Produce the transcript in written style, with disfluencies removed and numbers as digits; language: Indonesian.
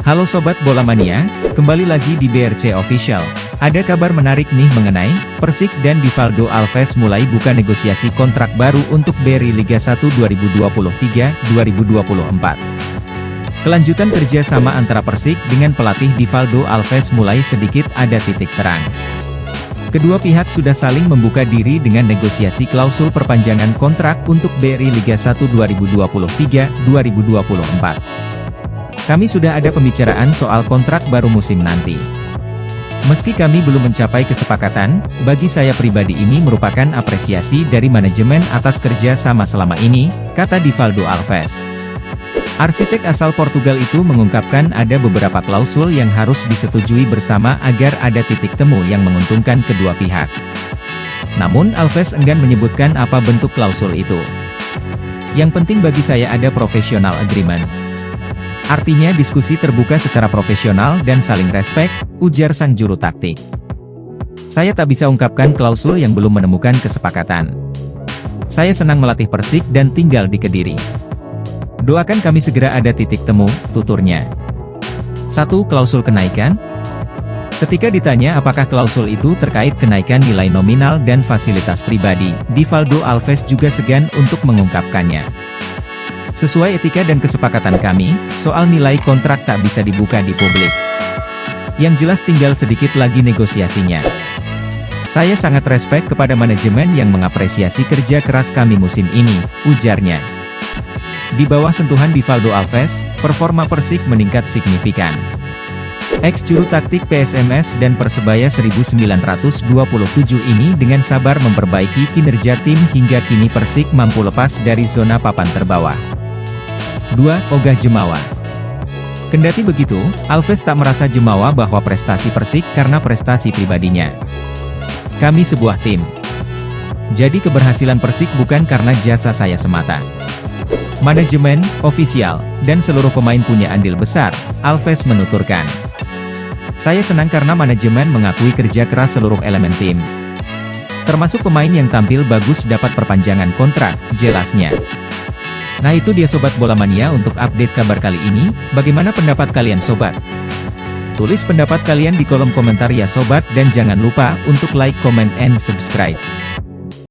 Halo Sobat Bola Mania, kembali lagi di BRC Official. Ada kabar menarik nih mengenai Persik dan Divaldo Alves mulai buka negosiasi kontrak baru untuk beri Liga 1 2023-2024. Kelanjutan kerjasama antara Persik dengan pelatih Divaldo Alves mulai sedikit ada titik terang. Kedua pihak sudah saling membuka diri dengan negosiasi klausul perpanjangan kontrak untuk beri Liga 1 2023-2024. Kami sudah ada pembicaraan soal kontrak baru musim nanti. Meski kami belum mencapai kesepakatan, bagi saya pribadi ini merupakan apresiasi dari manajemen atas kerja sama selama ini, kata Divaldo Alves. Arsitek asal Portugal itu mengungkapkan ada beberapa klausul yang harus disetujui bersama agar ada titik temu yang menguntungkan kedua pihak. Namun Alves enggan menyebutkan apa bentuk klausul itu. Yang penting bagi saya ada professional agreement. Artinya diskusi terbuka secara profesional dan saling respek, ujar sang juru taktik. Saya tak bisa ungkapkan klausul yang belum menemukan kesepakatan. Saya senang melatih Persik dan tinggal di Kediri. Doakan kami segera ada titik temu, tuturnya. 1. Klausul kenaikan. Ketika ditanya apakah klausul itu terkait kenaikan nilai nominal dan fasilitas pribadi, Divaldo Alves juga segan untuk mengungkapkannya. Sesuai etika dan kesepakatan kami, soal nilai kontrak tak bisa dibuka di publik. Yang jelas tinggal sedikit lagi negosiasinya. Saya sangat respek kepada manajemen yang mengapresiasi kerja keras kami musim ini, ujarnya. Di bawah sentuhan Divaldo Alves, performa Persik meningkat signifikan. Ex-juru taktik PSMS dan Persebaya 1927 ini dengan sabar memperbaiki kinerja tim hingga kini Persik mampu lepas dari zona papan terbawah. 2. Ogah Jemawa. Kendati begitu, Alves tak merasa jemawa bahwa prestasi Persik karena prestasi pribadinya. Kami sebuah tim. Jadi keberhasilan Persik bukan karena jasa saya semata. Manajemen, ofisial, dan seluruh pemain punya andil besar, Alves menuturkan. Saya senang karena manajemen mengakui kerja keras seluruh elemen tim. Termasuk pemain yang tampil bagus dapat perpanjangan kontrak, jelasnya. Nah itu dia Sobat Bola Mania untuk update kabar kali ini, bagaimana pendapat kalian Sobat? Tulis pendapat kalian di kolom komentar ya Sobat dan jangan lupa untuk like, comment, and subscribe.